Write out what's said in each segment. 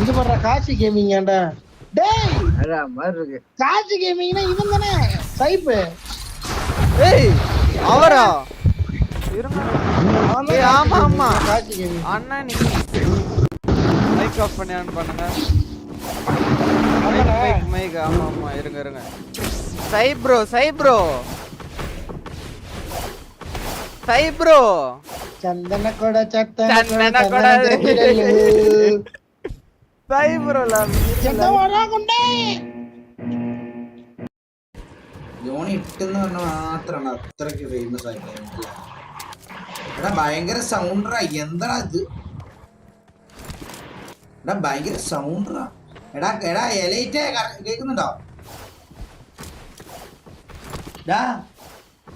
இது பண்ற காசி கேமிங்டா. டேய் அட மாதிரி இருக்கு. காசி கேமிங்னா இவன் தானே சைப்பு. ஏய் அவரா இருங்க. ஏய் ஆமா ஆமா காசி கேமிங் அண்ணா நீ மைக் ஆஃப் பண்ணி ஆன் பண்ணுங்க. மைக் ஆமா ஆமா இருங்க இருங்க. சை ப்ரோ சந்தன கொட சந்தன கொட സൈ ബ്രോ ജോണി ഇട്ടെന്ന് പറഞ്ഞ മാത്രമാണ് അത്രക്ക് ഫേമസ് ആയിട്ട്. എടാ ഭയങ്കര സൗണ്ടറാ. എന്താ ഇത്? എടാ ഭയങ്കര സൗണ്ടറാ. എടാ എടാ എലൈറ്റ് കേൾക്കുന്നുണ്ടോ?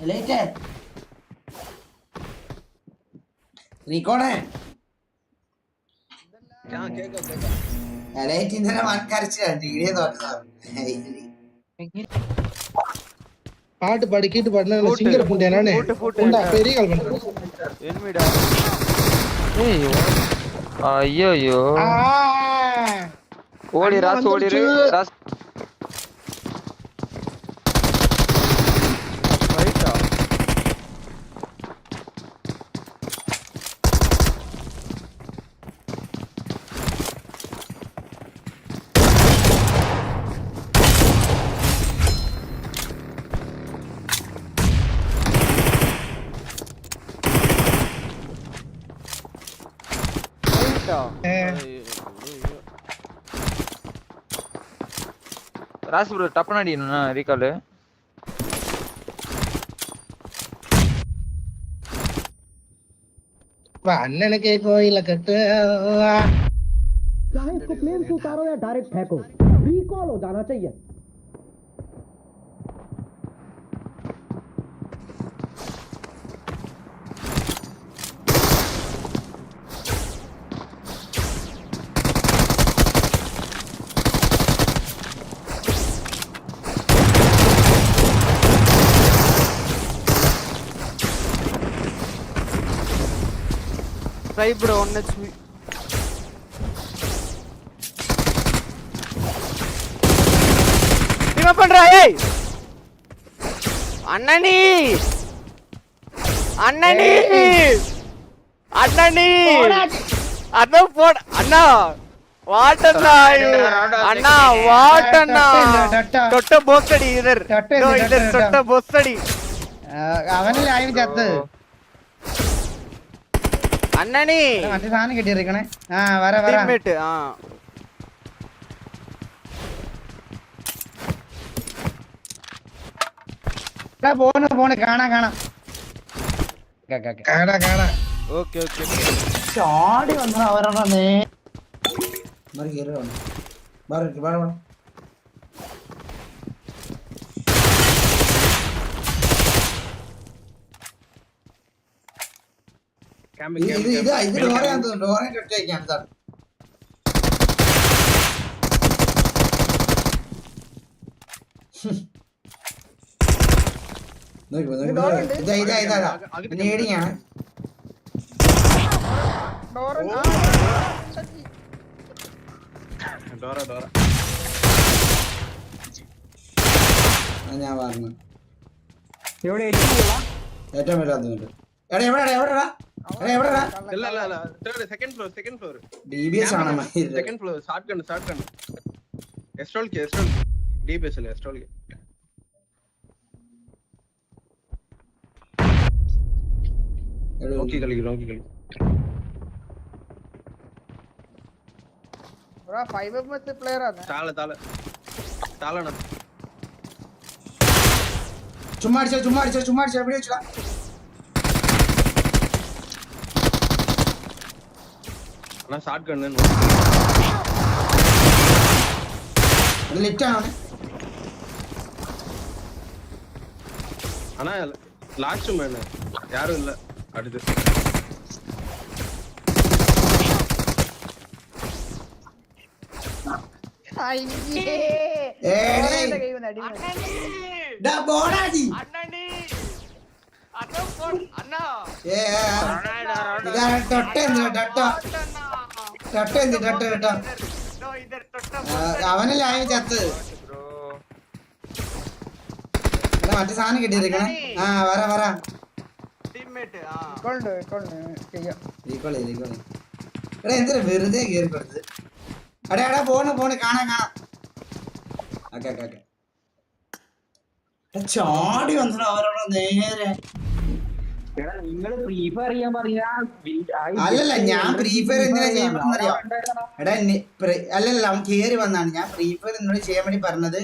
എലൈറ്റ് റീകോണേ എലൈറ്റ് ഇന്നലെ വൻകരച്ചിലാണ് വീഡിയോ നോക്കുന്നത്. பாட்டு பாடி கீட்டு பாடுனா சிங்கர் புண்டே நானே புண்டா பெரிய கால் பண்றேன் என்னடா ஏய் ஐயோ ஓடி ராஸ் ஓடிரு ராஸ் ரைட்டா ராசி ப்ரோ டப்பன அடிக்கணும் ரீகால். அண்ணனுக்கே கோயில கட்டு. चाहे इसको प्लेन से उतारो या डायरेक्ट फेंको, रिकॉल हो जाना चाहिए. சை ப்ரோ 1 HP என்ன பண்றா? ஏய் அண்ணனி அண்ணா போட அண்ணா வாட்டண்ணா அண்ணா வாட்டண்ணா தொட்ட போஸ்டடி இதர் தொட்ட போஸ்டடி അവനല്ലേ ആയും ചത്ത്. അണ്ണനി മറ്റേ സാധനം കിട്ടിയിരിക്കണേ. ആ വര വര ടീംമേറ്റ് ആ പോണ് കാണാം കാണാം കാണാം. ഓക്കെ ഓക്കെ ചാടി വന്ന അവരുടെ നേടിയാണ്. ഞാൻ പറഞ്ഞു ഏറ്റവും വരാത്തുണ്ട്. എടാ എവിടെടാ എവിടെടാ എവിടെടാ? സെക്കൻഡ് ഫ്ലോർ DBS ആണ്. സെക്കൻഡ് ഫ്ലോർ ഷോട്ട് ഗൺ എസ്ട്രോൾ DBS അല്ലേ എസ്ട്രോൾ നോക്കി കളി ബ്രോ 5 പ്ലെയർ ആണ്. താളണ ചുമ്മാ അടിച്ചാ എവിടെ വെച്ചാ? ഷോട്ട് ഗൺ ലിറ്റാണ് ஆனா லாஸ்ட் மேன் யாரும் இல்ல. அடுத்து തൊട്ട അവനല്ലേ ആയ ചത്ത്. എടാ മറ്റേ സാധനം കിട്ടിയിരിക്കണേ. ആ വര എടാ എന്തിനാ വെറുതെ കേറി കൊടുത്തത്? എടാ പോണ് കാണാം. ചാടി വന്നിട്ട് അവരോട് നേരെ. അല്ലല്ല ഞാൻ ഫ്രീ ഫയർ എന്തിനാ ചെയ്യുമ്പോഴറിയോ? എടാ അല്ലല്ല അവൻ കേറി വന്നാണ്. ഞാൻ ഫ്രീ ഫയർ എന്നോട് ചെയ്യാൻ വേണ്ടി പറഞ്ഞത്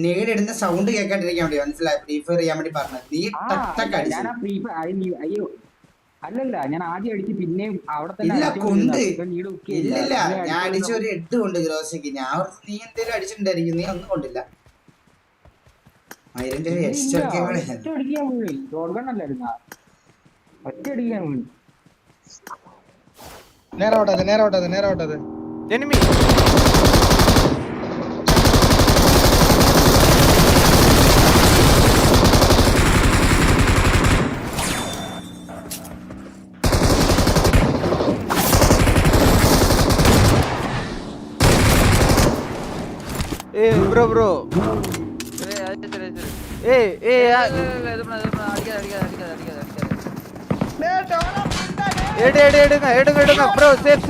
നേടിടുന്ന സൗണ്ട് കേൾക്കാണ്ടിരിക്കാൻ വേണ്ടി. മനസ്സിലായി? ഫ്രീ ഫയർ ചെയ്യാൻ വേണ്ടി പറഞ്ഞത്. നീ അല്ലല്ല ഞാൻ ആദ്യം അടിച്ച് പിന്നെ അവിടെ ഇല്ല കൊണ്ട് ഇല്ലില്ല ഞാൻ അടിച്ച ഒരു 8 കൊണ്ട് ഗ്രോസിക്ക്. ഞാൻ നീ എന്തേലും അടിച്ചിട്ടുണ്ടായിരിക്കും. നീ ഒന്നും കൊണ്ടില്ല. 1000 രൂപ എക്സ്ട്രാ നേരെ ഓട്ടത് എനിമി ബ്രോ எடுங்க ப்ரோ சேஃப்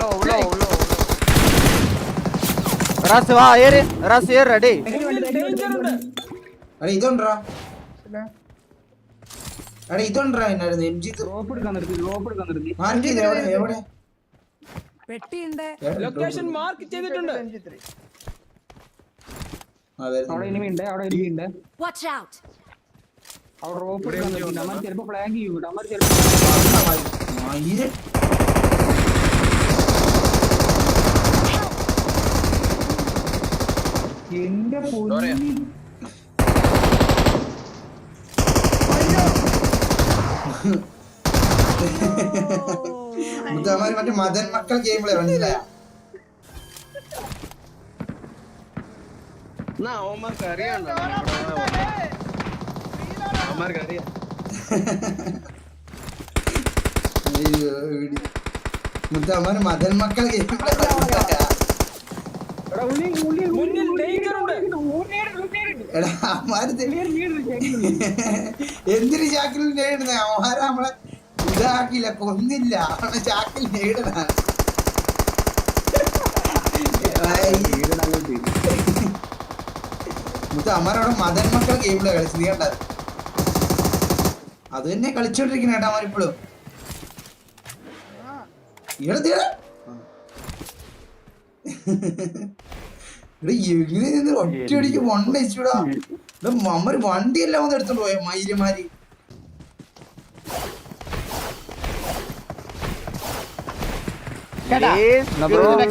உள்ள ராஸ் வா ஏறு டேய் അടേ ഇതുണ്ടാ എന്നായിരുന്നു എംജി റോപ്പ് എടുക്കാൻ നിർത്തി മാർക്ക് ചെയ്ത് എവിടെ പെട്ടിയുണ്ട് ലൊക്കേഷൻ മാർക്ക് ചെയ്തിട്ടുണ്ട്. അവിടെ ഇനിമിണ്ട് വാച്ച് ഔട്ട് അവിടെ റോപ്പ് എടുക്കാൻ നിർത്തി. നമ്മൾ ചിലപ്പോ ഫ്ലാങ്ക് ചെയ്യും. നമ്മൾ ചിലപ്പോ എന്റെ പൊന്നി മറ്റേ മദൻ മക്കൾ ഗെയിമിലെ മനസ്സിലായ അവന്മാർക്ക് അറിയാണ്ടോ? അവന്മാർക്ക് അറിയാം. മുത്തമാര് മദൻ മക്കൾ ഗെയിമിലെ മുന്നിൽ ഡേഞ്ചർ ഉണ്ട്. എടാ അവന്മാര് എന്തിന് ചാക്കിൽ നേടുന്ന? അവന്മാരെ നമ്മളെ ഇതാക്കില്ല, കൊന്നില്ല. അവനെ ചാക്കിൽ നേടുന്ന അമ്മരവിടെ മദൻ മക്കൾ ഗെയിമിലെ കളിച്ച് നീ കണ്ടത്? അത് തന്നെ കളിച്ചോണ്ടിരിക്കുന്ന കേട്ടാ അവരിപ്പോഴും. എങ്ങനെ നിന്ന് ഒറ്റയടിക്ക് വണ്ടിടാ. അമ്മര് വണ്ടിയെല്ലാം ഒന്ന് എടുത്തോണ്ട് പോയ മയിലുമാരി.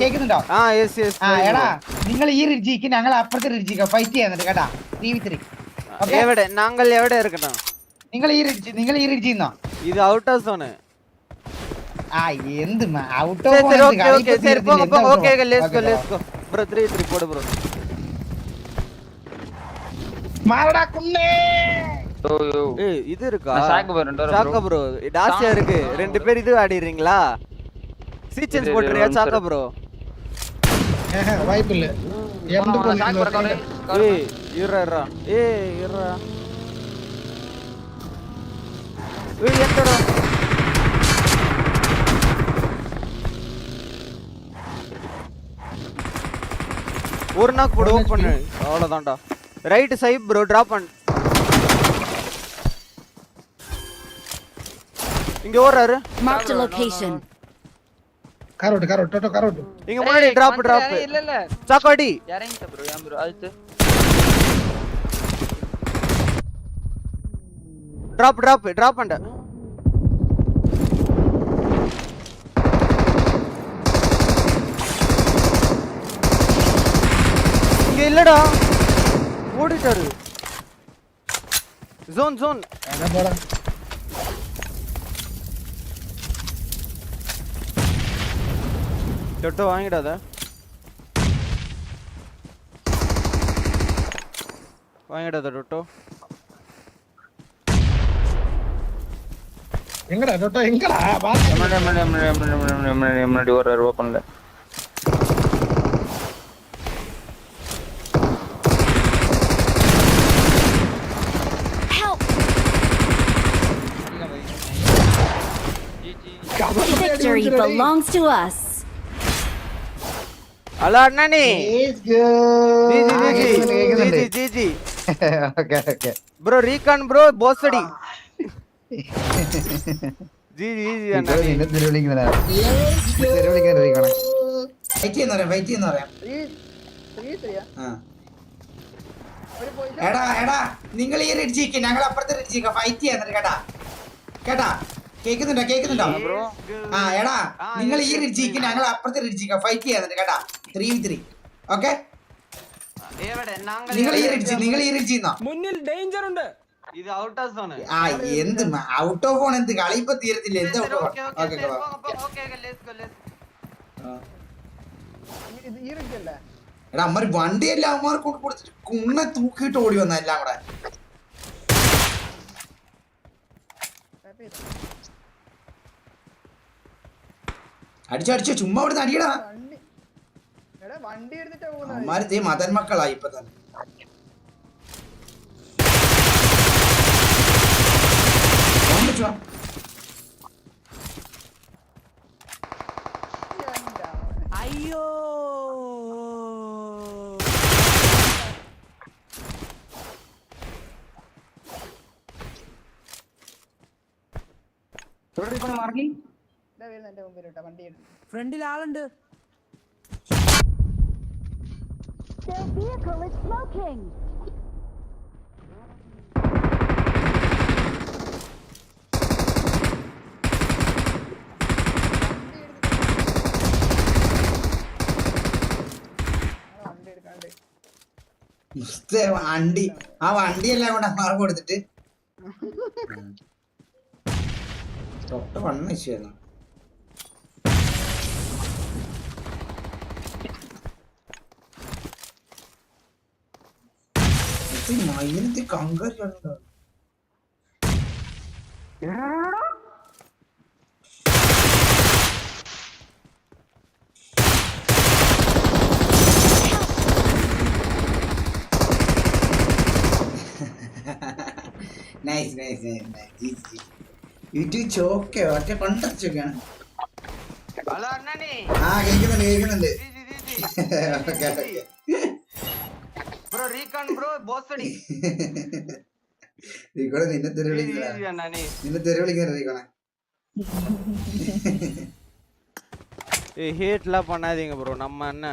കേക്കുന്നുണ്ടോ? എടാ നിങ്ങൾ ഈ റിഡ്ജിക്ക് ഞങ്ങൾ അപ്പുറത്തെ റിഡ്ജിക്ക് ഫൈറ്റ് ചെയ്യാന്നുണ്ട് കേട്ടാ. TV3 എവിടെ ഞങ്ങൾ എവിടെ ഇരിക്കണം? നിങ്ങൾ ഈ റിഡ്ജിന്നോ? ഇത് ഔട്ട് ഓഫ് സോൺ. ആ എന്ത് ഔട്ട് சரி ഓഫ് ஓகே ஓகே சரி போங்க ஓகே லெட்ஸ் கோ ബ്രോ 3 போடு ப்ரோ. மாரடா குன்னே. ஏய் இது இருக்கா? சாக்க ப்ரோ டாசியா இருக்கு. ரெண்டு பேர் இது ஆடிறீங்களா? சீச்சன்ஸ் போட்றியா சாக்க ப்ரோ? வாய்ப்பு இல்ல. எம்டு போடுங்க. ஏய் இருடா. இருடா. என்னடா? ஒரு நாக் போடு ஓபன் பண்ணு. அவ்வளவுதான்டா. ரைட் சைடு ப்ரோ டிராப் பண்ணு. இங்க ஓடுறாரு. Mark the location. காரோட் டோட்டோ காரோட். இங்க முன்னாடி டிராப். இல்ல சாக்காடி இறங்கிட்ட ப்ரோ. ஏன் ப்ரோ அது டிராப் பண்ணு. இங்க இல்லடா. ஓடிட்டாரு. ஜோன் என்ன போடா. டொட்டோ வாங்கிடாத. டொட்டோ. எங்கடா டோட்டோ எங்கடா வா முன்னாடி ஒரு ஓபன்ல Help! Victory belongs to us. Hello അണ്ണാണി ജി ഓക്കെ ബ്രോ റീകൺ ബ്രോ ബോസടി ജി അണ്ണാണി നിന്നെ തെരുവിളിക്കുന്നതാ തെരുവിളിക്കാൻ അറിയിക്കണം ഫൈറ്റ് ചെയ്യുന്ന പറയാം ആ. എടാ നിങ്ങൾ ഈ റിഡ്ജിക്ക് ഞങ്ങൾ അപ്പുറത്തെ റിഡ്ജിക്ക ഫൈറ്റ് ചെയ്യാൻ കേട്ടാ കേക്കുന്നുണ്ടോ ആ എടാ നിങ്ങൾ ഈ റിഡ്ജിക്ക് ഞങ്ങൾ അപ്പുറത്തെ റിഡ്ജിക്ക ഫൈറ്റ് ചെയ്യാൻ കേട്ടാ 3v3 ഓക്കെ നിങ്ങൾ ഈ റിഡ്ജി മുന്നിൽ ഡേഞ്ചർ ഉണ്ട്. ഇത് ഔട്ട് ഓഫ് സോൺ ആ എന്ത് ഔട്ട് ഓഫ് ഓൺ എന്ത് കളി ഇപ്പൊ തീരത്തില്ല എന്ത് ഔട്ട് ഓഫ് ഓക്കെ എടാ അമ്മ വണ്ടിയല്ല അവന്മാർ കൊണ്ട് കൊടുത്തിട്ട് കുണ്ണ തൂക്കിയിട്ട് ഓടി വന്ന എല്ലാം കൂടെ അടിച്ചോ ചുമ്മാ ഇവിടുന്ന് അടിയടാ അമ്മാര് തേ മതൻ മക്കളായി ഇപ്പൊ തന്നെ അയ്യോ മാർക്കി ഫ്രണ്ടിൽ ആളുണ്ട്. Their vehicle is smoking. വണ്ടി ആ വണ്ടിയെല്ലാം കൂടെ അമ്മാർ കൊടുത്തിട്ട് തൊട്ട് വണ്ണ വിഷയമാണ് മയിലത്തി കങ്കാരുണ്ടോ നൈസ് യൂട്യൂബ് ചോക്കെ ഒറ്റ കൊണ്ടൊക്കെ ചോക്കാണ് ഹലോ അണ്ണാണി ആ കേൾക്കുന്നുണ്ട് ഓക്കെ ബ്രോ റീകൺ ബ്രോ ബോസടി റീക്കോണെ നിന്നെ തെറി വിളിക്കുന്ന റീക്കോണെ ஹேட்லாம் பண்ணாதீங்க ப்ரோ நம்ம என்ன